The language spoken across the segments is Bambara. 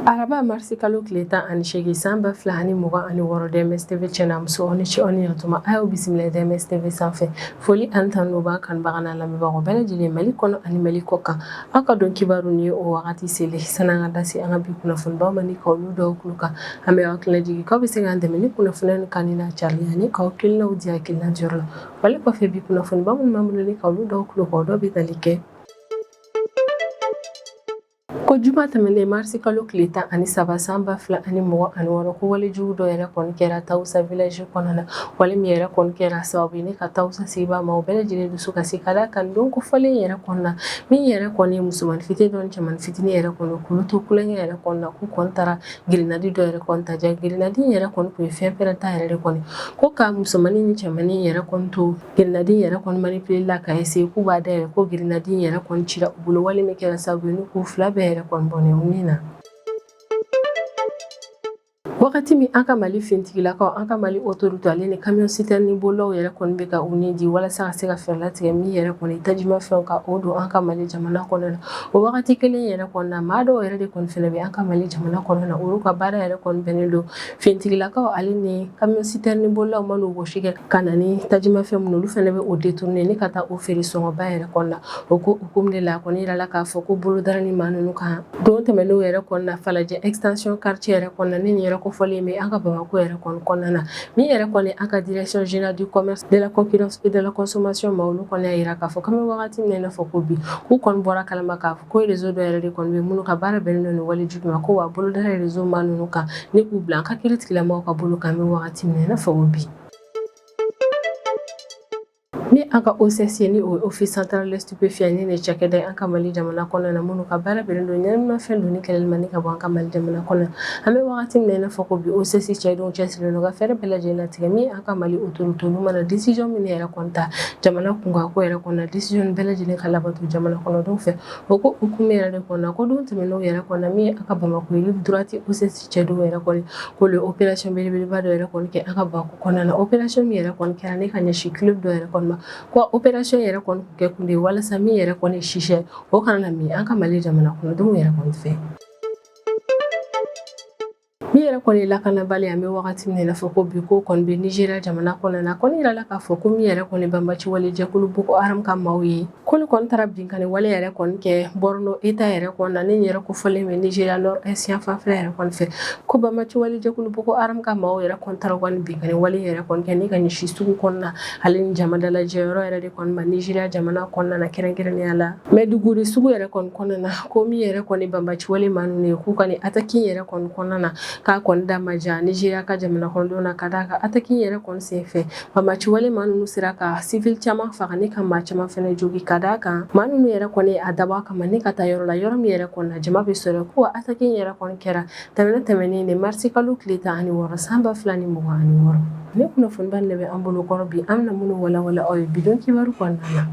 Araba marsi kalo tile 18 san 2026 DMS TV channel muso ni ci oni yatuma ayo bisimila DMS TV sanfɛ foli an tan nuba kan bagana lamɛbagaw bɛɛ lajɛlen Mali kɔnɔ ani Mali kɔ kan aw ka dɔn kibaru ni o wagati sele sananga dasi an ka bi kunnafoni baw mani ka olu dɔw kulo kan an bɛ aw kila jigi k'aw bɛ se k'an dɛmɛ ni kunnafoni kan ni na cariya ni k'aw kilinaw di hakilina jɔyɔrɔ la wali kɔfɛ bi kunnafoni baw minnu b'an bolo ni ka olu dɔw kulo kɔ dɔw bɛ tali kɛ ko juma tɛmɛnen marsi kalo tile 13 san 2026 ko walejugu dɔ yɛrɛ kɔni kɛra Tawusa village kɔnɔna na wale min yɛrɛ kɔni kɛra sababu ye ne ka Tawusa sigibaa ma o bɛɛ lajɛlen dusu kasi ka da kan don kofɔlen yɛrɛ kɔnɔna min yɛrɛ kɔni ye musomani fitini dɔ ni cɛmani fitini yɛrɛ kɔni k'olu to kulonkɛ yɛrɛ kɔnɔna k'u kɔni taara girinadi dɔ yɛrɛ kɔni ta ja girinadi yɛrɛ kɔni tun ye fɛn pɛrɛnta yɛrɛ de kɔni ko ka musomani ni cɛmani yɛrɛ kɔni to girinadi yɛrɛ kɔni manipule la ka essayer k'u b'a dayɛlɛ ko girinadi yɛrɛ kɔni cira u bolo wale min kɛra sababu ye k'u fila bɛɛ yɛrɛ kɔni bɔnɛ u ni na wagati min an ka Mali fintigilakaw an ka Mali autorité ale ni camion citerne bolaw yɛrɛ kɔni bɛ ka u ni di walasa ka se ka fɛɛrɛ latigɛ min yɛrɛ kɔni tajimafɛnw ka o don an ka Mali jamana kɔnɔ na o wagati kelen yɛrɛ kɔnɔ na maa dɔw yɛrɛ de kɔni fɛnɛ bɛ an ka Mali jamana kɔnɔ na olu ka baara yɛrɛ kɔni bɛnnen don fintigilakaw ale ni camion citerne bolaw man'u gosi kɛ ka na ni tajimafɛn minnu olu fɛnɛ bɛ o détourner ni ka taa o feere sɔngɔba yɛrɛ kɔnɔ na o ko hukumu de la kɔni yirala k'a fɔ ko bolodara ni maa ninnu kan don tɛmɛnenw yɛrɛ kɔnɔ na Falajɛ extension quartier yɛrɛ kɔnɔ na ni nin yɛrɛ kofɔlen bɛ an ka Bamako yɛrɛ kɔnɔna na min yɛrɛ kɔni an ka direction générale du commerce de la concurrence et de la consommation ma olu kɔni y'a yira k'a fɔ k'an bɛ wagati min na i n'a fɔ ko bi k'u kɔni bɔra kalama k'a fɔ ko réseau dɔ yɛrɛ de kɔni bɛ minnu ka baara bɛnnen don nin walejugu ma ko wa bolodara réseau ma ninnu kan ni k'u bila an ka kiiritigilamaw ka bolo kan an bɛ wagati min na i n'a fɔ ko bi ni an ka OCS ni o office central de stupéfiant ni ne cakɛda an ka Mali jamana kɔnɔ na minnu ka baara bɛnnen don ɲɛnaminafɛn donni kɛlɛli ma ni ka bɔ an ka Mali jamana kɔnɔ an bɛ wagati min na i n'a fɔ ko bi OCS cɛdenw cɛsirilen don ka fɛɛrɛ bɛɛ lajɛlen latigɛ min an ka Mali autorité olu mana décision min yɛrɛ kɔni ta jamana kunkanko yɛrɛ kɔnɔ décision bɛɛ lajɛlen ka labato jamana kɔnɔdenw fɛ o ko hukumu yɛrɛ de kɔnɔ ko don tɛmɛnenw yɛrɛ kɔnɔ min an ka Bamako ye droite OCS cɛdenw yɛrɛ kɔni ko le opération belebeleba dɔ yɛrɛ kɔni kɛ an ka Bamako kɔnɔna na opération min yɛrɛ kɔni kɛra ne ka ɲɛsin club dɔ yɛrɛ kɔni ma ko opération yɛrɛ kɔni kɛ kun de walasa min yɛrɛ kɔni sisɛ o kana na min an ka Mali jamana kɔnɔdenw yɛrɛ kɔni fɛ min yɛrɛ kɔni lakanabali an bɛ wagati min na i n'a fɔ ko bi ko kɔni bɛ Nigeria jamana kɔnɔ na kɔni yirala k'a fɔ ko min yɛrɛ kɔni banbaci wale jɛkulu Boko Haram ka maaw ye k'olu kɔni taara binkani wale yɛrɛ kɔni kɛ Borno État yɛrɛ kɔnɔ na ni yɛrɛ kofɔlen bɛ Nigeria nord est yan fanfɛla yɛrɛ kɔni fɛ ko banbaci wale jɛkulu Boko Haram ka maaw yɛrɛ kɔni taara kɔni binkani wale yɛrɛ kɔni kɛ ni ka ɲɛsin sugu kɔnɔna ale ni jama dalajɛyɔrɔ yɛrɛ de kɔni ma Nigeria jamana kɔnɔna na kɛrɛnkɛrɛnnenya la Maiduguri sugu yɛrɛ kɔni kɔnɔna na ko min yɛrɛ kɔni banbaci wale maa ninnu ye k'u ka nin attaque yɛrɛ kɔni kɔnɔna na k'a kɔni da ma ja Nigeria ka jamana kɔnɔdenw na ka d'a kan attaque yɛrɛ kɔni senfɛ banbaci wale maa ninnu sera ka civil caman faga ni ka maa caman fɛnɛ jogi ka d'a kan maa ninnu yɛrɛ kɔni a dabɔ kama ni ka taa yɔrɔ la yɔrɔ min yɛrɛ kɔni na jama bɛ sɔrɔ ko attaque yɛrɛ kɔni kɛra tɛmɛnen de marsi kalo tile 16 san 2026 ne kunnafoniba de bɛ an bolo kɔrɔ bi an bɛna minnu walawala aw ye bidon kibaru kɔnɔna na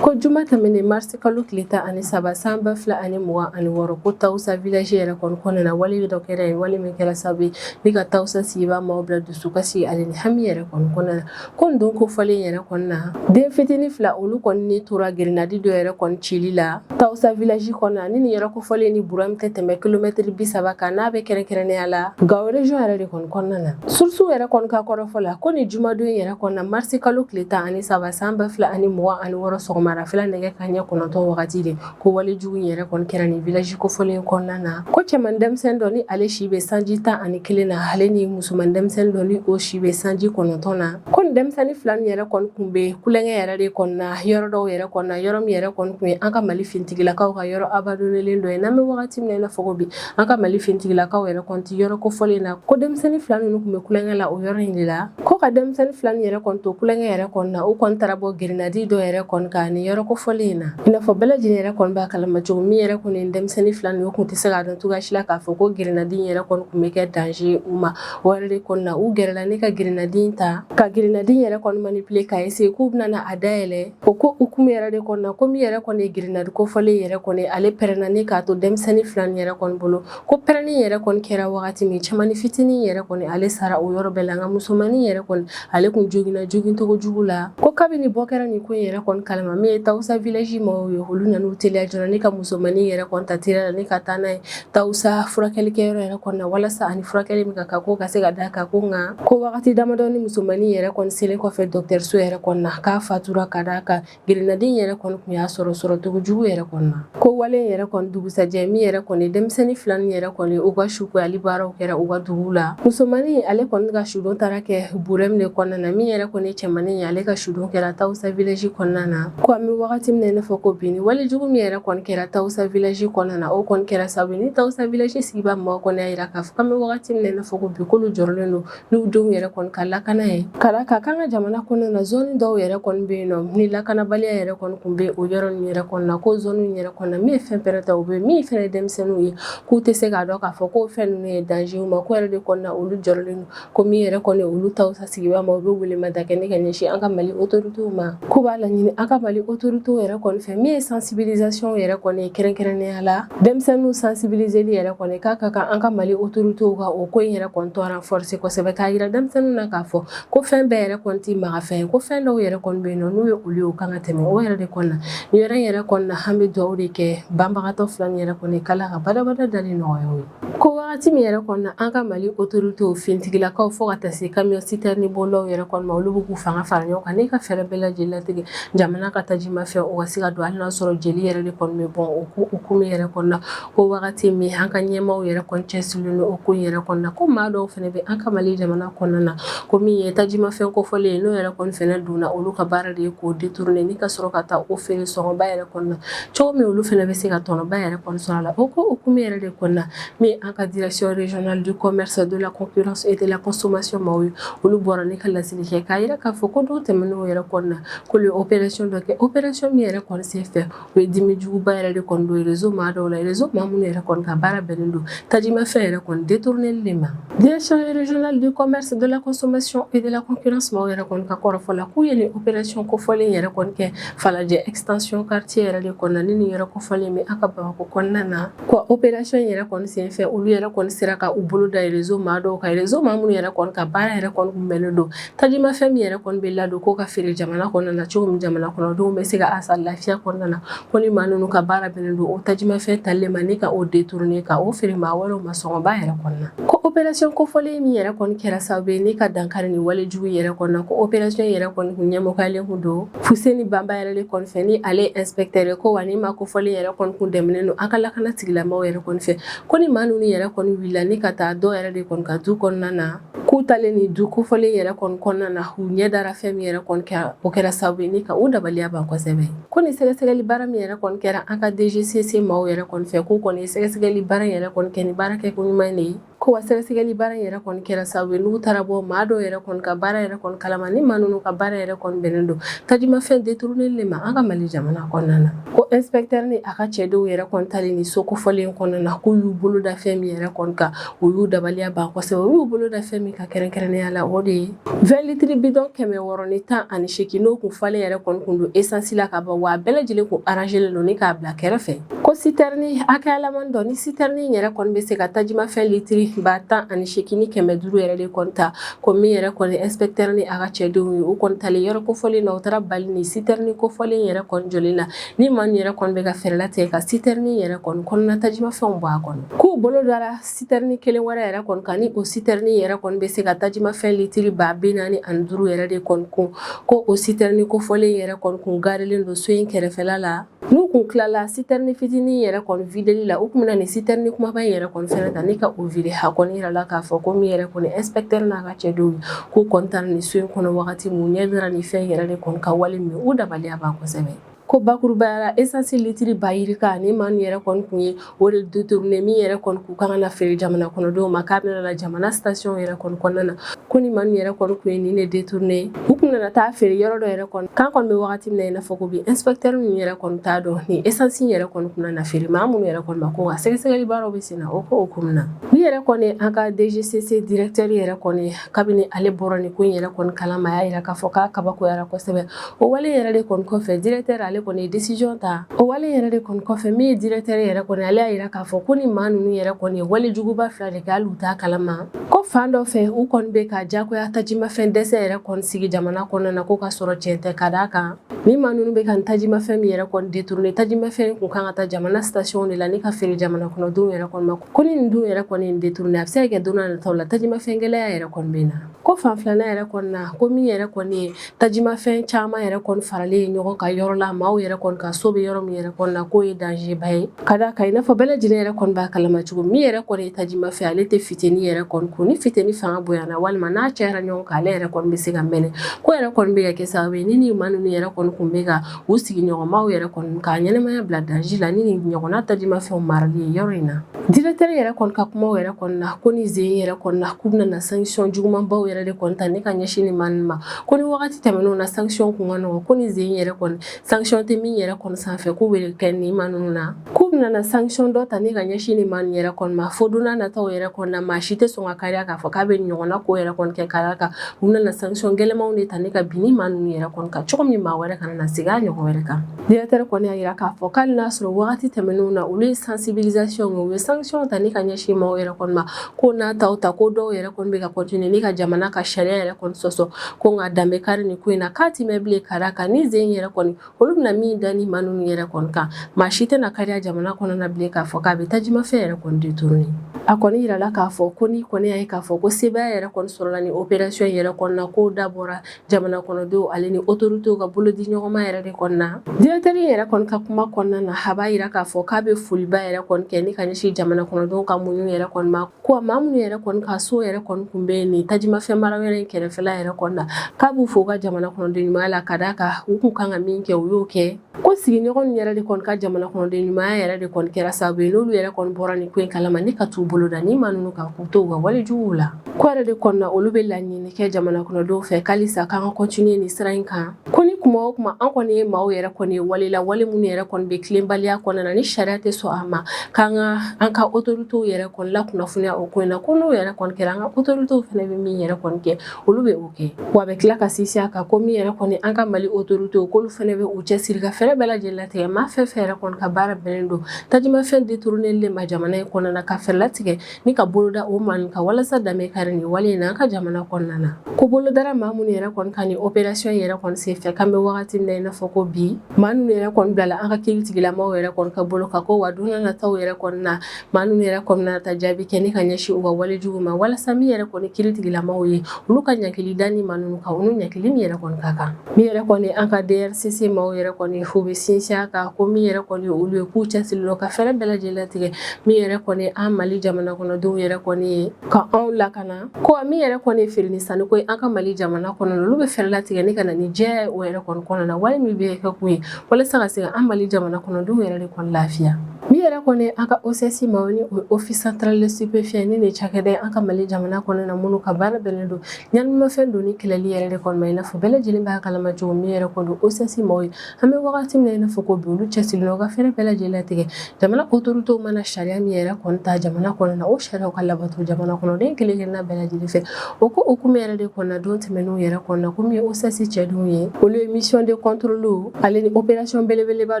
ko juma tɛmɛnen marsi kalo tile 13 san 2026 ko Tawusa village yɛrɛ kɔni kɔnɔna na wale dɔ kɛra yen wale min kɛra sababu ye ni ka Tawusa sigibaa maaw bila dusukasi ale ni hami yɛrɛ kɔni kɔnɔna na ko nin don kofɔlen yɛrɛ kɔni na den fitini fila olu kɔni ni tora girinadi dɔ yɛrɛ kɔni cili la Tawusa village kɔnɔna na ni nin yɛrɛ kofɔlen ni buram tɛ tɛmɛ kilomɛtiri 30 kan n'a bɛ kɛrɛnkɛrɛnnenya la Gao région yɛrɛ de kɔni kɔnɔna na source yɛrɛ kɔni ka kɔrɔfɔ la ko ni jumadon yɛrɛ kɔnɔna marsi kalo tile 13 san 2026 sɔgɔma marafila nɛgɛ kanɲɛ 9 wagati de ko walejugu yɛrɛ kɔni kɛra ni village kofɔlen kɔnɔna na ko cɛman denmisɛnnin dɔ ni ale si bɛ sanji 11 na ale ni musoman denmisɛnnin dɔ ni o si bɛ sanji 9 na ko ni denmisɛnnin fila ni yɛrɛ kɔni kun bɛ kulonkɛ yɛrɛ de kɔnɔ na yɔrɔ dɔw yɛrɛ kɔnɔ na yɔrɔ min yɛrɛ kɔni kun ye an ka Mali fintigilakaw ka yɔrɔ abandonnelen dɔ ye n'an bɛ wagati min na i n'a fɔ ko bi an ka Mali fintigilakaw yɛrɛ kɔni tɛ yɔrɔ kofɔlen na ko denmisɛnnin fila ninnu kun bɛ kulonkɛ la o yɔrɔ in de la ko ka denmisɛnnin fila ni yɛrɛ kɔni to kulonkɛ yɛrɛ kɔnɔ na u kɔni taara bɔ girinadi dɔ yɛrɛ kɔni kan ni yɔrɔ kofɔlen in na i n'a fɔ bɛɛ lajɛlen yɛrɛ kɔni b'a kalama cogo min yɛrɛ kɔni ye denmisɛnnin fila ninnu kun tɛ se k'a dɔn cogoya si la k'a fɔ ko girinadi yɛrɛ kɔni kun bɛ kɛ danger u ma o yɛrɛ de kɔni na u gɛrɛla ne ka girinadi ta ka girinadi yɛrɛ kɔni manipule k'a essayer k'u bɛna na a dayɛlɛ o ko hukumu yɛrɛ de kɔni na ko min yɛrɛ kɔni ye girinadi kofɔlen yɛrɛ kɔni ale pɛrɛnna ne k'a to denmisɛnnin fila ni yɛrɛ kɔni bolo ko pɛrɛnni yɛrɛ kɔni kɛra wagati min cɛmani fitinin yɛrɛ kɔni ale sara o yɔrɔ bɛɛ la nka musomanin yɛrɛ kɔni ale kun jogina jogintogo jugu la ko kabini bɔ kɛra nin ko yɛrɛ kɔni kalama min ye Tawusa village mɔgɔw ye olu nana u teliya joona ne ka musomanin yɛrɛ kɔni ta teliya la ne ka taa n'a ye Tawusa furakɛlikɛyɔrɔ yɛrɛ kɔnɔ na walasa ani furakɛli min ka kan ko ka se ka da kan ko nka ko wagati damadɔni musomanin yɛrɛ kɔni selen kɔfɛ dɔgɔtɔrɔso yɛrɛ kɔnɔ na k'a fatura ka da kan girinnaden yɛrɛ kɔni tun y'a sɔrɔ cogo jugu yɛrɛ kɔnɔ na ko wale yɛrɛ kɔni dugusajɛ min yɛrɛ kɔni denmisɛnnin filanin yɛrɛ kɔni u ka sukoyali baaraw kɛra u ka dugu la musomanin ale kɔni ka sudon taara kɛ burɛm de kɔnɔna na min yɛrɛ kɔni cɛmanin ye ale ka sudon kɛra Tawusa village kɔnɔna na ko an bɛ wagati min na i n'a fɔ ko bi ni wale jugu min yɛrɛ kɔni kɛra Tawusa village kɔnɔna na o kɔni kɛra sababu ni Tawusa village sigibaa mɔgɔw kɔni y'a yira k'a fɔ k'an bɛ wagati min na i n'a fɔ ko bi k'olu jɔrɔlen don n'u denw yɛrɛ kɔni ka lakana ye ka da kan k'an ka jamana kɔnɔna na zone dɔw yɛrɛ kɔni bɛ yen nɔ ni lakanabaliya yɛrɛ kɔni tun bɛ o yɔrɔ ninnu yɛrɛ kɔnɔna ko zone yɛrɛ kɔnɔna min ye fɛn pɛrɛn ta u bɛ min fɛnɛ ye denmisɛnninw ye k'u tɛ se k'a dɔn k'a fɔ ko fɛn ninnu ye danger u ma ko yɛrɛ de kɔnɔna olu jɔrɔlen don ko min yɛrɛ kɔni olu Tawusa sigibaa ma u bɛ welemada kɛ ne ka ɲɛsin an ka Mali autorités ma k'u b'a laɲini an ka Mali autorités yɛrɛ kɔni fɛ min ye sensibilisation yɛrɛ kɔni ye kɛrɛnkɛrɛnnenya la denmisɛnninw sensibiliseli yɛrɛ kɔni k'a ka kan an ka Mali autorités ka o ko in yɛrɛ kɔni tɔ renforcer kosɛbɛ k'a yira denmisɛnninw na k'a fɔ ko fɛn bɛɛ yɛrɛ kɔni tɛ magafɛn ye ko fɛn dɔw yɛrɛ kɔni bɛ yen nɔ n'u ye olu ye o kan ka tɛmɛ o yɛrɛ de kɔni na nin yɔrɔ in yɛrɛ kɔni na an bɛ dugawu de kɛ banbagatɔ fila nin yɛrɛ kɔni k'Ala ka badabada dali nɔgɔya u ye ko wagati min yɛrɛ kɔni na an ka Mali autorités fintigilakaw fo ka taa se camion citerne bolaw yɛrɛ kɔni ma olu b'u k'u fanga fara ɲɔgɔn kan ne ka fɛɛrɛ bɛɛ lajɛlen latigɛ jamana ka tajimafɛn o ka se ka don hali n'a sɔrɔ jeli yɛrɛ de kɔni bɛ bɔn o hukumu yɛrɛ kɔni na ko wagati min an ka ɲɛmaaw yɛrɛ kɔni cɛsirilen don o ko in yɛrɛ kɔni na ko maa dɔw fɛnɛ bɛ an ka Mali jamana kɔnɔna na ko min ye tajimafɛn kofɔlen ye n'o yɛrɛ kɔni fɛnɛ donna olu ka baara de ye k'o détourner ni ka sɔrɔ ka taa o feere sɔngɔba yɛrɛ kɔni na cogo min olu fɛnɛ bɛ se ka tɔnɔba yɛrɛ kɔni sɔrɔ a la o ko hukumu yɛrɛ de kɔni na min an ka direction régionale du commerce de la concurrence et de la consommation maaw ye olu bɔra ne ka laseli kɛ k'a yira k'a fɔ ko dɔw tɛmɛn'o yɛrɛ kɔni na k'olu ye opération dɔ kɛ opération min yɛrɛ kɔni senfɛ o ye dimi juguba yɛrɛ de kɔni don réseau maa dɔw la réseau maa minnu yɛrɛ kɔni ka baara bɛnnen don tajimafɛn yɛrɛ kɔni détourneli de ma direction régionale du commerce de la consommation et de la concurrence maaw yɛrɛ kɔni ka kɔrɔfɔ la k'u ye nin opération kofɔlen yɛrɛ kɔni kɛ Falajɛ extension quartier yɛrɛ de kɔnɔna ni nin yɛrɛ kofɔlen bɛ an ka Bamako kɔnɔna na ko opération yɛrɛ kɔni senfɛ olu yɛrɛ kɔni sera ka u bolo da réseau maa dɔw kan réseau maa minnu yɛrɛ kɔni ka baara yɛrɛ kɔni kunbɛnnen don tajimafɛn min yɛrɛ kɔni bɛ ladon ko ka feere jamana kɔnɔna na cogo min jamana kɔnɔdenw bɛ se ka asa lafiya kɔnɔna na ko ni maa ninnu ka baara bɛnnen don o tajimafɛn talen ma ni ka o détourner ka o feere maa wɛrɛw ma sɔngɔba yɛrɛ kɔnɔna ko opération kofɔlen min yɛrɛ kɔni kɛra sababu ye ni ka dankari ni walejugu yɛrɛ kɔnɔna ko opération yɛrɛ kɔni kun ɲɛmɔgɔyalen kun don Fuseni Banba yɛrɛ de kɔni fɛ ni ale inspecteur ye ko wa ni ma kofɔlen yɛrɛ kɔni kun dɛmɛnen don an ka lakana tigilamɔgɔw yɛrɛ kɔni fɛ ko ni maa ninnu yɛrɛ kɔni wulila ni ka taa dɔw yɛrɛ de kɔni ka du kɔnɔna na k'u talen ni du kofɔlen yɛrɛ kɔni kɔnɔna na u ɲɛ dara fɛn min yɛrɛ kɔni kɛra o kɛra sababu ye ni ka u dabaliya ban kosɛbɛ ko ni sɛgɛsɛgɛli baara min yɛrɛ kɔni kɛra an ka DGCC maaw yɛrɛ kɔni fɛ k'u kɔni ye sɛgɛsɛgɛli baara yɛrɛ kɔni kɛ ni baara kɛ ko ɲuman de ye ko wa sɛgɛsɛgɛli baara yɛrɛ kɔni kɛra sababu ye n'u taara bɔ maa dɔw yɛrɛ kɔni ka baara yɛrɛ kɔni kalama ni maa ninnu ka baara yɛrɛ kɔni bɛnnen don tajimafɛn détourneli ma an ka Mali jamana kɔnɔna na ko inspecteur ni a ka cɛdenw yɛrɛ kɔni talen ni so kofɔlen kɔnɔna na k'u y'u bolo da fɛn min yɛrɛ kɔni kan u y'u dabaliya ban kosɛbɛ u y'u bolo da fɛn min ka kɛrɛnkɛrɛnnenya la o de ye 20 litres bidon 118 n'o kun falen yɛrɛ kɔni kun don essence la ka ban wa a bɛɛ lajɛlen kun arrangelen don ni k'a bila kɛrɛfɛ ko citerne hakɛyalaman dɔ ni citerne yɛrɛ kɔni bɛ se ka tajimafɛn litiri ba 18 ni 500 yɛrɛ de kɔni ta ko min yɛrɛ kɔni inspecteur ni a ka cɛdenw ye u kɔni talen yɔrɔ kofɔlen na u taara bali ni citerne kofɔlen yɛrɛ kɔni jɔlen na ni maa min yɛrɛ kɔni bɛ ka fɛɛrɛ latigɛ ka citerne yɛrɛ kɔni kɔnɔna tajimafɛnw bɔ a kɔnɔ k'u bolo dara citerne kelen wɛrɛ yɛrɛ kɔni kan ni o citerne yɛrɛ kɔni bɛ se ka tajimafɛn litiri ba 45 yɛrɛ de kɔni kun ko o citerne kofɔlen yɛrɛ kɔni kun garelen don so in kɛrɛfɛla la n'u kun tilala citerne fitinin yɛrɛ kɔni videli la u kun bɛna ni citerne kumaba in yɛrɛ kɔni fɛnɛ ta ni ka o vide ha kɔni yira la k'a fɔ ko min yɛrɛ kɔni inspecteur n'a ka cɛdenw ye k'u kɔni taara ni so in kɔnɔ wagati mun ɲɛ dara ni fɛn yɛrɛ de kɔni ka wale min u dabaliya ban kosɛbɛ ko bakurubaya essence litiri bayirika ni maa yɛrɛ kɔni kun ye o de détourner min yɛrɛ kɔni k'u kan ka feere jamana kɔnɔdenw ma k'a bɛna la jamana station yɛrɛ kɔni kɔnɔna na ko ni maa yɛrɛ kɔni kun ye nin de détourner u kun nana taa feere yɔrɔ dɔ yɛrɛ kɔni kan kɔni bɛ wagati min na i n'a fɔ ko bi inspecteur min yɛrɛ kɔni t'a dɔn ni essence yɛrɛ kɔni kun na feere maa minnu yɛrɛ kɔni ma ko wa sɛgɛsɛgɛli baaraw bɛ sen na o ko hukumu na ni yɛrɛ kɔni an ka DGCC directeur yɛrɛ kɔni kabini ale bɔra ni ko in yɛrɛ kɔni kalama a y'a yira k'a fɔ k'a kabakoyara kosɛbɛ o wale yɛrɛ de kɔni kɔfɛ directeur ale kɔni décision ta o wale yɛrɛ de kɔni kɔfɛ min ye directeur yɛrɛ kɔni ale y'a yira k'a fɔ ko ni maa ninnu yɛrɛ kɔni ye wale juguba fila de kɛ hali u t'a kalama ko fan dɔ fɛ u kɔni bɛ ka jagoya tajimafɛn dɛsɛ yɛrɛ kɔni sigi jamana kɔnɔna na ko ka sɔrɔ tiɲɛ tɛ ka d'a kan ni maa ninnu bɛ ka tajimafɛn min yɛrɛ kɔni détourner tajimafɛn kun kan ka taa jamana station de la ni ka feere jamana kɔnɔdenw yɛrɛ kɔni ma ko ni nin dun yɛrɛ kɔni ye détourner a bɛ se ka kɛ don n'a nataw la tajimafɛn gɛlɛya yɛrɛ kɔni bɛ na ko fan filanan yɛrɛ kɔni na ko min yɛrɛ kɔni ye tajimafɛn caman yɛrɛ kɔni faralen ye ɲɔgɔn kan yɔrɔ la maaw yɛrɛ kɔni ka so bɛ yɔrɔ min yɛrɛ kɔni na k'o ye danger ba ye ka d'a kan i n'a fɔ bɛɛ lajɛlen yɛrɛ kɔni b'a kalama cogo min yɛrɛ kɔni ye tajimafɛn ale tɛ fitini yɛrɛ kɔni kun ni fitini fanga bonyana walima n'a cayara ɲɔgɔn kan ale yɛrɛ kɔni bɛ se ka mɛnɛ ko yɛrɛ kɔni bɛ ka kɛ sababu ye ni nin maa ninnu yɛrɛ kɔni kun bɛ ka u sigiɲɔgɔnmaw yɛrɛ kɔni k'a ɲɛnɛmaya bila danger la ni nin ɲɔgɔnna tajimafɛnw marali ye yɔrɔ in na directeur yɛrɛ kɔni ka kumaw yɛrɛ kɔni na ko ni zen yɛrɛ kɔni na k'u bɛna sanction jugumanbaw yɛrɛ de kɔni ta ne ka ɲɛsin nin maa ninnu ma ko ni wagati tɛmɛn'o na sanction kun ka nɔgɔ ko ni zen yɛrɛ kɔni sanction tɛ min yɛrɛ kɔni sanfɛ k'u bɛ kɛ nin maa ninnu na k'u bɛna sanction dɔ ta ne ka ɲɛsin nin maa ninnu yɛrɛ kɔni ma fo don n'a nataw yɛrɛ kɔni na maa si tɛ sɔn ka kariya k'a fɔ k'a bɛ ɲɔgɔnna ko yɛrɛ kɔni kɛ ka d'a kan u bɛna sanction gɛlɛnmanw de ta ne ka bin ni maa ninnu yɛrɛ kɔni kan cogo min maa wɛrɛ kana na segin a ɲɔgɔn wɛrɛ kan directeur kɔni y'a yira k'a fɔ k'ali n'a sɔrɔ wagati tɛmɛn'o na olu ye sensibilisation kɛ u ye sanction ta ne ka ɲɛsin maaw yɛrɛ kɔni ma ko n'a taw ta ko dɔw yɛrɛ kɔni bɛ ka continuer ne ka jamana ka sariya yɛrɛ kɔni sɔsɔ ko nka danbe kari nin ko in na k'a ti mɛn bilen ka d'a kan ni zen yɛrɛ kɔni olu bɛna min da ni maa ninnu yɛrɛ kɔni kan maa si tɛna kariya jamana kɔnɔna bilen k'a fɔ k'a bɛ tajimafɛn yɛrɛ kɔni détourner a kɔni yirala k'a fɔ ko ni kɔni y'a ye k'a fɔ ko sebaya yɛrɛ kɔni sɔrɔla ni opération yɛrɛ kɔni na k'o dabɔra jamana kɔnɔdenw ale ni autorités ka bolo di ɲɔgɔnma yɛrɛ de kɔni na directeur yɛrɛ kɔni ka kuma kɔnɔna na a b'a yira k'a fɔ k'a bɛ foliba yɛrɛ kɔni kɛ ni ka ɲɛsin jamana kɔnɔdenw ka muɲu yɛrɛ kɔni ma ko maa minnu yɛrɛ kɔni ka so yɛrɛ kɔni kun bɛ nin tajimafɛn mara yɛrɛ in kɛrɛfɛla yɛrɛ kɔni na k'a b'u fo ka jamana kɔnɔden ɲumanya la ka d'a kan u kun kan ka min kɛ u y'o kɛ ko sigiɲɔgɔn yɛrɛ de kɔni ka jamana kɔnɔden ɲumanya yɛrɛ de kɔni kɛra sababu ye n'olu yɛrɛ kɔni bɔra nin ko in kalama ni ka t'u bolo da ni maa ninnu ka k'u to u ka wale juguw la ko yɛrɛ de kɔni na olu bɛ laɲini kɛ jamana kɔnɔdenw fɛ halisa k'an ka continuer nin sira in kan ko ni kuma o kuma an kɔni ye maaw yɛrɛ kɔni ye walela wale minnu yɛrɛ kɔni bɛ tilenbaliya kɔnɔna na ni sariya tɛ sɔn a ma k'an an ka autorités yɛrɛ kɔni lakunnafoniya o ko in na ko n'o yɛrɛ kɔni kɛra an ka autorités fana bɛ min yɛrɛ kɔni kɛ olu bɛ o kɛ wa a bɛ tila ka sinsin a kan ko min yɛrɛ kɔni an ka Mali autorités k'olu fana bɛ u cɛsiri ka fɛɛrɛ bɛɛ lajɛlen latigɛ maa fɛn fɛn yɛrɛ kɔni ka baara bɛnnen don tajimafɛn détourner le ma jamana in kɔnɔna na ka fɛɛrɛ latigɛ ni ka boloda o maa ninnu kan walasa danbe kari nin wale in na an ka jamana kɔnɔna na ko bolodara maa minnu yɛrɛ kɔni ka nin opération yɛrɛ kɔni senfɛ k'an bɛ wagati min na i n'a fɔ ko bi maa ninnu yɛrɛ kɔni bilala an ka kiiritigilamaw yɛrɛ kɔni ka bolo kan ko wa don n'a nataw yɛrɛ kɔni na maa ninnu yɛrɛ kɔni na ta jaabi kɛ ni ka ɲɛsin u ka walejugu ma walasa min yɛrɛ kɔni kiiritigilamaw ye olu ka ɲankili da ni maa ninnu kan olu ɲankili min yɛrɛ kɔni ka kan min yɛrɛ kɔni an ka DRCC maaw yɛrɛ kɔni u bɛ sinsin a kan ko min yɛrɛ kɔni olu ye k'u cɛsiri dɔ ka fɛɛrɛ bɛɛ lajɛlen latigɛ min yɛrɛ kɔni an Mali jamana kɔnɔdenw yɛrɛ kɔni ye ka anw lakana ko min yɛrɛ kɔni ye feere ni sanuko ye an ka Mali jamana kɔnɔ olu bɛ fɛɛrɛ latigɛ ni ka na ni jɛya o yɛrɛ kɔni kɔnɔ na wale min bɛ kɛ kun ye walasa ka se ka an Mali jamana kɔnɔdenw yɛrɛ de kɔni lafiya min yɛrɛ kɔni an ka OCS maaw ni office central de stupéfiants ni cakɛda ye an ka Mali jamana kɔnɔ na minnu ka baara bɛnnen don ɲanimafɛn don ni kɛlɛli yɛrɛ de kɔni ma i n'a fɔ bɛɛ lajɛlen b'a kalama cogo min yɛrɛ kɔni OCS maaw ye an bɛ wagati min na i n'a fɔ ko bi olu cɛsirilen u ka fɛɛrɛ bɛɛ lajɛlen latigɛ jamana autorités mana sariya min yɛrɛ kɔni ta jamana kɔnɔ na o sariyaw ka labato jamana kɔnɔden kelen kelenna bɛɛ lajɛlen fɛ o ko hukumu yɛrɛ de kɔnɔ na don tɛmɛnenw yɛrɛ kɔnɔ na komi OCS cɛdenw ye olu ye mission de contrôle ale ni opération belebeleba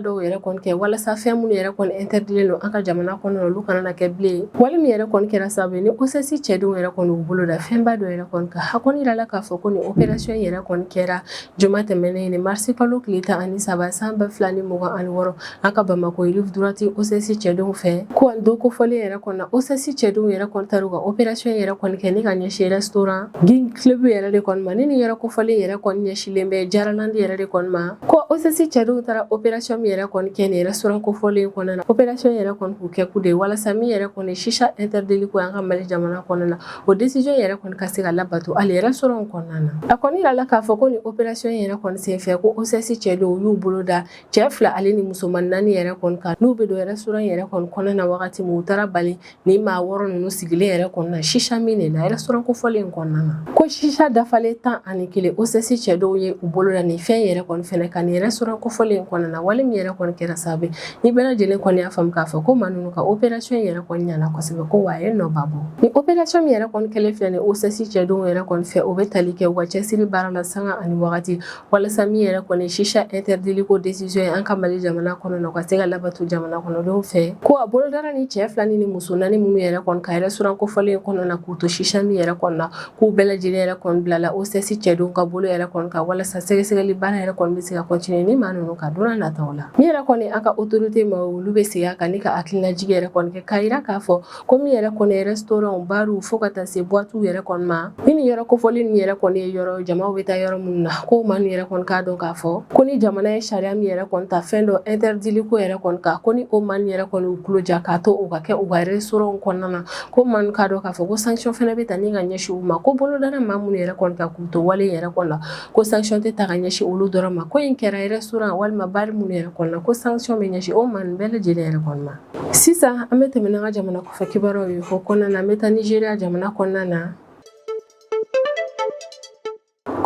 dɔw yɛrɛ kɔni kɛ walasa fɛn minnu yɛrɛ kɔni interdilen don an ka jamana kɔnɔ na olu kana na kɛ bilen wale min yɛrɛ kɔni kɛra sababu ye ni OCS cɛdenw yɛrɛ kɔni u bolo da fɛnba dɔ yɛrɛ kɔni kan a kɔni yirala k'a fɔ ko ni opération yɛrɛ kɔni kɛra juma tɛmɛnen ni mars kalo tile 13 san 2026 an ka Bamako rive droite OCS cɛdenw fɛ ko an do kofɔlen yɛrɛ kɔni na OCS cɛdenw yɛrɛ kɔni taru ka opération yɛrɛ kɔni kɛ ni ka ɲɛsin restaurant Ging Club yɛrɛ de kɔni ma ni nin yɛrɛ kofɔlen yɛrɛ kɔni ɲɛsinlen bɛ Jaralandi yɛrɛ de kɔni ma ko OCS cɛdenw taara opération min yɛrɛ kɔni kɛ ni restaurant kofɔlen kɔnɔna na opération yɛrɛ kɔni k'u kɛ ku de walasa min yɛrɛ kɔni shisha interdit ko an ka Mali jamana kɔnɔna na o décision yɛrɛ kɔni ka se ka labato hali restaurant kɔnɔna na a kɔni yirala k'a fɔ ko ni opération yɛrɛ kɔni senfɛ ko OCS cɛdenw y'u bolo da cɛ 2 ale ni musoman 4 yɛrɛ kɔni kan n'u bɛ don restaurant yɛrɛ kɔni kɔnɔna na wagati min u taara bali ni maa 6 ninnu sigilen yɛrɛ kɔnɔna na shisha min de la restaurant kofɔlen kɔnɔna na ko shisha dafalen 11 OCS cɛdenw ye u bolo da ni fɛn fɛn yɛrɛ kɔni fɛnɛ ka nin restaurant kofɔlen kɔnɔna na wale min yɛrɛ kɔni kɛra sababu ni bɛɛ lajɛlen kɔni y'a faamu k'a fɔ ko maa ninnu ka opération yɛrɛ kɔni ɲɛna kosɛbɛ ko wa a ye nɔba bɔ ni opération min yɛrɛ kɔni kɛlen filɛ nin OSS cɛdenw yɛrɛ kɔni fɛ o bɛ tali kɛ u ka cɛsiri baara la sanga ani wagati walasa min yɛrɛ kɔni chicha interdit ko décision ye an ka Mali jamana kɔnɔ na u ka se ka labato jamana kɔnɔdenw fɛ ko a bolodara ni cɛ 2 ni muso 4 minnu yɛrɛ kɔni ka restaurant kofɔlen kɔnɔ na k'u to chicha min yɛrɛ kɔnɔ na k'u bɛɛ lajɛlen yɛrɛ kɔni bilala OSS cɛdenw ka bolo yɛrɛ kɔni ka walasa sɛgɛsɛgɛli baara yɛrɛ kɔni bɛ se ka continuer ni maa ninnu ka donna nataw la min yɛrɛ kɔni an ka autorité ma olu bɛ segin a kan ni ka hakilinajigi yɛrɛ kɔni kɛ k'a yira k'a fɔ ko min yɛrɛ kɔni restaurant baruw fo ka taa se boîtew yɛrɛ kɔni ma ni nin yɔrɔ kofɔlen nin yɛrɛ kɔni ye yɔrɔ jamaw bɛ taa yɔrɔ minnu na ko maa ninnu yɛrɛ kɔni k'a dɔn k'a fɔ ko ni jamana ye sariya min yɛrɛ kɔni ta fɛn dɔ interdit ko yɛrɛ kɔni kan ko ni o maa ninnu yɛrɛ kɔni y'u tulo ja k'a to o ka kɛ u ka restaurant kɔnɔna na ko maa ninnu k'a dɔn k'a fɔ ko sanction fɛnɛ bɛ ta ni ka ɲɛsin u ma ko bolodara maa minnu yɛrɛ kɔni ka k'u to wale yɛrɛ kɔni la ko sanction tɛ ta ka ɲɛsin olu dɔrɔn ma ko in kɛra restaurant walima bari minnu yɛrɛ kɔni na ko sanction bɛ ɲɛsin o maa ninnu bɛɛ lajɛlen yɛrɛ kɔni ma sisan an bɛ tɛmɛ n'an ka jamana kɔfɛ kibaruyaw ye o kɔnɔna na an bɛ taa Nigéria jamana kɔnɔna na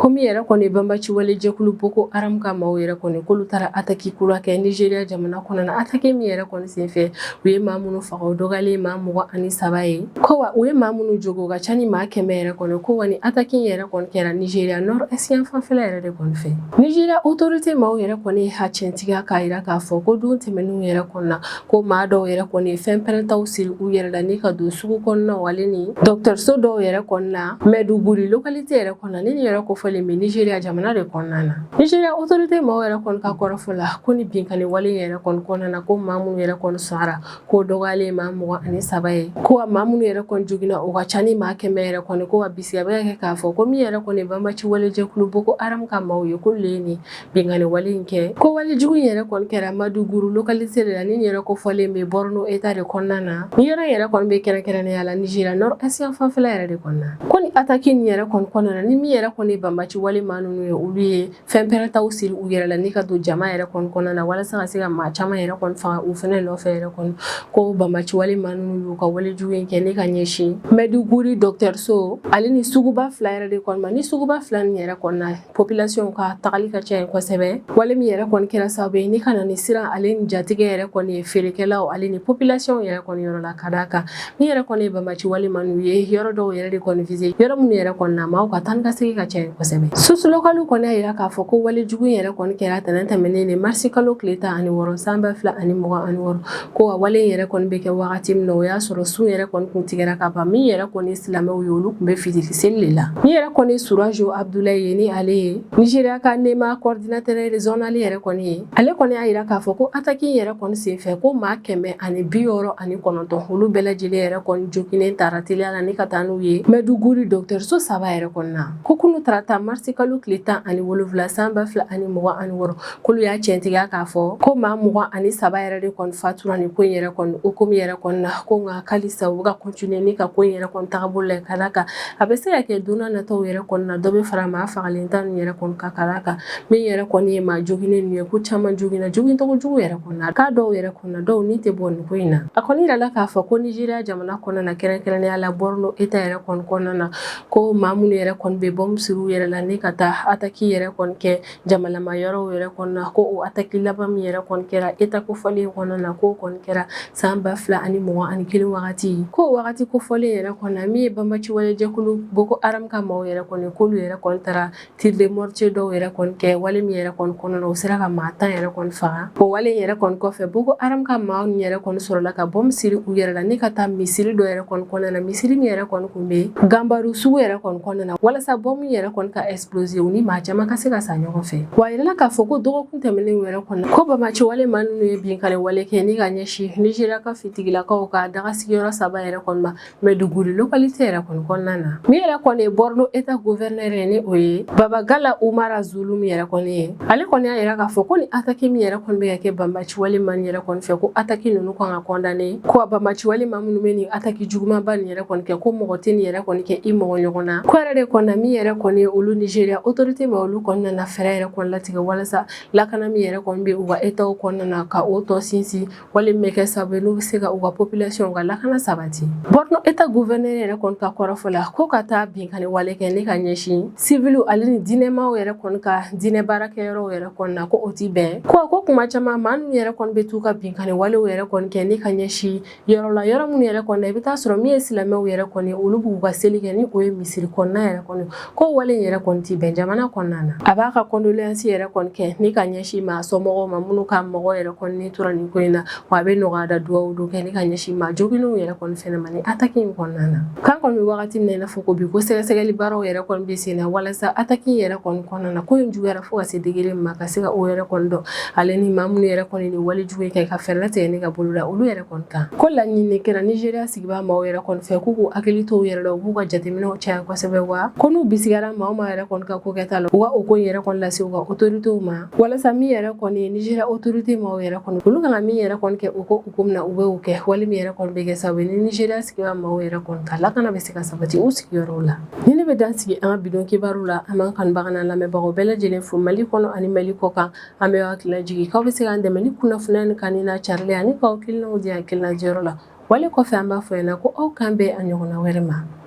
komi yɛrɛ kɔni banbaci wale jɛkulu Boko Haram ka maaw yɛrɛ kɔni k'olu taara attaque kura kɛ Nigéria jamana kɔnɔ na attaque min yɛrɛ kɔni senfɛ u ye maa minnu faga o dɔgɔyalen maa 23 ye ko wa u ye maa minnu jogo ka ca ni maa 100 yɛrɛ kɔni ko wa ni attaque yɛrɛ kɔni kɛra Nigéria nord-est yan fanfɛla yɛrɛ de kɔni fɛ Nigéria autorité maaw yɛrɛ kɔni ye hacɛntigiya k'a yira k'a fɔ ko don tɛmɛnenw yɛrɛ kɔnɔ na ko maa dɔw yɛrɛ kɔni ye fɛn pɛrɛntaw siri u yɛrɛ la ni ka don sugu kɔnɔnaw ale ni dɔgɔtɔrɔso dɔw yɛrɛ kɔnɔ na Maiduguri localité yɛrɛ kɔnɔ na ni yɛrɛ kofɔlen bɛ Nigéria jamana de kɔnɔna na Nigéria autorité maaw yɛrɛ kɔni ka kɔrɔfɔ la ko ni binkani wale yɛrɛ kɔni kɔnɔna na ko maa minnu yɛrɛ kɔni sara ko dɔgɔyalen maa 23 ye ko maa minnu yɛrɛ kɔni joginna o ka ca ni maa 100 yɛrɛ kɔni ko wa bisiya bɛ kɛ k'a fɔ ko min yɛrɛ kɔni banbaci wale jɛkulu Boko Haram ka maaw ye ko le ni binkani wale in kɛ ko wale jugu yɛrɛ kɔni kɛra Maiduguri localité de la ni yɛrɛ kofɔlen bɛ Borno état de kɔnɔna na ni yɔrɔ yɛrɛ kɔni bɛ kɛrɛnkɛrɛnnenya la Nigéria nord-est yan fanfɛla yɛrɛ de kɔnɔna na ko ni attaque nin yɛrɛ kɔni kɔnɔna na ni min yɛrɛ kɔni banbaci wale maa ninnu ye olu ye fɛn pɛrɛntaw siri u yɛrɛ la ni ka don jama yɛrɛ kɔni kɔnɔna na walasa ka se ka maa caman yɛrɛ kɔni faga u fɛnɛ nɔfɛ yɛrɛ kɔni ko banbaci wale maa ninnu y'u ka wale jugu in kɛ ni ka ɲɛsin Maiduguri dɔgɔtɔrɔso ale ni suguba 2 yɛrɛ de kɔni ma ni suguba 2 nin yɛrɛ kɔni na population ka tagali ka ca yen kosɛbɛ wale min yɛrɛ kɔni kɛra sababu ye ni ka na ni siran ale ni jatigɛ yɛrɛ kɔni ye feerekɛlaw ale ni population yɛrɛ kɔni yɔrɔ la ka d'a kan min yɛrɛ kɔni ye banbaci wale maa ninnu ye yɔrɔ dɔw yɛrɛ de kɔni visé yɔrɔ minnu yɛrɛ kɔni na maaw ka taa ka segin ka ca yen kosɛbɛ source locale kɔni y'a yira k'a fɔ ko wale jugu yɛrɛ kɔni kɛra tɛnɛn tɛmɛnen ni mars kalo tile 16 san 2026 ko wa wale yɛrɛ kɔni bɛ kɛ wagati min na o y'a sɔrɔ sun yɛrɛ kɔni kun tigɛra ka ban min yɛrɛ kɔni silamɛw ye olu kun bɛ fitiri seli de la min yɛrɛ kɔni Surajo Abdoulaye ye ni ale ye Nigéria ka nema coordinateur régional yɛrɛ kɔni ye ale kɔni y'a yira k'a fɔ ko attaque yɛrɛ kɔni senfɛ ko maa 169 olu bɛɛ lajɛlen yɛrɛ kɔni joginnen taara teliya la ni ka taa n'u ye Maiduguri dɔgɔtɔrɔso 3 yɛrɛ kɔni na ko kunu tarata mars kalo tile 17 san 2026 k'olu y'a cɛntigiya k'a fɔ ko maa 23 yɛrɛ de kɔni fatura ni ko in yɛrɛ kɔni hukumu yɛrɛ kɔni na ko nka halisa u bɛ ka continuer ni ka ko in yɛrɛ kɔni tagabolo la ka d'a kan a bɛ se ka kɛ don n'a nataw yɛrɛ kɔni na dɔ bɛ fara maa fagalen ta ninnu yɛrɛ kɔni kan ka d'a kan min yɛrɛ kɔni ye maa joginnen ninnu ye ko caman joginna jogintogo jugu yɛrɛ kɔni na k'a dɔw yɛrɛ kɔni na dɔw ni tɛ bɔ nin ko in na a kɔni yirala k'a fɔ ko Nigéria jamana kɔnɔna na kɛrɛnkɛrɛnnenya la Borno état yɛrɛ kɔni kɔnɔna na ko maa minnu yɛrɛ kɔni bɛ bombe siri u yɛrɛ la ni ka taa attaque yɛrɛ kɔni kɛ jamalama yɔrɔw yɛrɛ kɔni na ko o attaque laban min yɛrɛ kɔni kɛra état kofɔlen kɔnɔna na ko kɔni kɛra san 2021 wagati ko wagati kofɔlen yɛrɛ kɔni na min ye banbaci wale jɛkulu Boko Haram ka maaw yɛrɛ kɔni k'olu yɛrɛ kɔni taara tir de mortier dɔw yɛrɛ kɔni kɛ wale min yɛrɛ kɔni kɔnɔna na u sera ka maa 10 yɛrɛ kɔni faga o wale yɛrɛ kɔni kɔfɛ Boko Haram ka maaw ni yɛrɛ kɔni sɔrɔla ka bombe siri u yɛrɛ la ni ka taa misiri dɔ yɛrɛ kɔni kɔnɔna na misiri min yɛrɛ kɔni kun bɛ Gambaru sugu yɛrɛ kɔni kɔnɔna na walasa bombe yɛrɛ kɔni ka exploser u ni maa caman ka se ka sa ɲɔgɔn fɛ wa yirala k'a fɔ ko dɔgɔkun tɛmɛnen yɛrɛ kɔnɔ ko banbaci wale maa ninnu ye binkani wale kɛ ni ka ɲɛsin Nigéria ka fitigilakaw ka daga sigiyɔrɔ 3 yɛrɛ kɔni ma Maiduguri localité yɛrɛ kɔni kɔnɔna na min yɛrɛ kɔni ye Borno état gouverneur ye ni o ye Babagala Umara Zulum yɛrɛ kɔni ye ale kɔni y'a yira k'a fɔ ko ni attaque min yɛrɛ kɔni bɛ ka kɛ banbaci wale maa yɛrɛ kɔni fɛ ko attaque ninnu kan ka condamner ko banbaci wale maa minnu bɛ nin attaque juguman ba nin yɛrɛ kɔni kɛ ko mɔgɔ tɛ nin yɛrɛ kɔni kɛ i mɔgɔ ɲɔgɔn na ko yɛrɛ de kɔni min yɛrɛ kɔni ye olu olu Nigeria autorité ma olu kɔnɔna na fɛɛrɛ yɛrɛ kɔnɔ latigɛ walasa lakana min yɛrɛ kɔni bɛ u ka état kɔnɔna na ka o tɔ sinsin wali min bɛ kɛ sababu ye n'u bɛ se ka u ka population ka lakana sabati. Borno état gouverneur yɛrɛ kɔni ka kɔrɔfɔ la ko ka taa binkani wale kɛ ne ka ɲɛsin civil ale ni diinɛmaw yɛrɛ kɔni ka diinɛ baarakɛyɔrɔw yɛrɛ kɔni na ko o ti bɛn ko kuma caman maa minnu yɛrɛ kɔni bɛ t'u ka binkani walew yɛrɛ kɔni kɛ ne ka ɲɛsin yɔrɔ la yɔrɔ minnu yɛrɛ kɔni na i bɛ taa sɔrɔ min ye silamɛw yɛrɛ kɔni olu b'u ka seli kɛ ni o ye misiri kɔnɔna yɛrɛ kɔni ko wale in yɛrɛ kɔni ti bɛn jamana kɔnɔna na a b'a ka condoléance yɛrɛ kɔni kɛ ne ka ɲɛsin maa somɔgɔw ma minnu ka mɔgɔ yɛrɛ kɔni ni tora nin ko in na wa a bɛ nɔgɔya da duwawu do kɛ ne ka ɲɛsin maa joginnenw yɛrɛ kɔni fɛnɛ ma ni attaque in kɔnɔna na kan kɔni bɛ wagati min na i n'a fɔ ko bi ko sɛgɛsɛgɛli baaraw yɛrɛ kɔni bɛ sen na walasa attaque in yɛrɛ kɔni kɔnɔna na ko in juguyara fo ka se degré min ma ka se ka o yɛrɛ kɔni dɔn ale ni maa minnu yɛrɛ kɔni ni wale jugu kɛ ka fɛɛrɛ latigɛ ne ka bolo la olu yɛrɛ kɔni kan ko laɲini kɛra Nigeria sigibaa maaw yɛrɛ kɔni fɛ k'u k'u hakili to u yɛrɛ la u b'u ka jateminɛw caya kosɛbɛ wa ko n'u bisigara maa o maa yɛrɛ kɔni ka ko kɛta la u ka o ko in yɛrɛ kɔni lase u ka autoritéw ma walasa min yɛrɛ kɔni ye Nigeria autorité maaw yɛrɛ kɔni olu kan ka min yɛrɛ kɔni kɛ u ko u min na u bɛ o kɛ wali min yɛrɛ kɔni bɛ kɛ sababu ni Nigeria sigibaa maaw yɛrɛ kɔni ka lakana bɛ se ka sabati u sigiyɔrɔw la ni ne bɛ dan sigi an ka bidon kibaru la an b'an kanubaga n'a lamɛnbagaw bɛɛ lajɛlen fo Mali kɔnɔ ani Mali kɔ kan an bɛ hakilina jigin k'aw bɛ se k'an dɛmɛ ni kunnafoniya ni kanni n'a carili ani k'aw hakilinaw di hakilina jɔyɔrɔ la wale kɔfɛ an b'a fɔ ɲɛna ko aw kan bɛn a ɲɔgɔnna wɛrɛ ma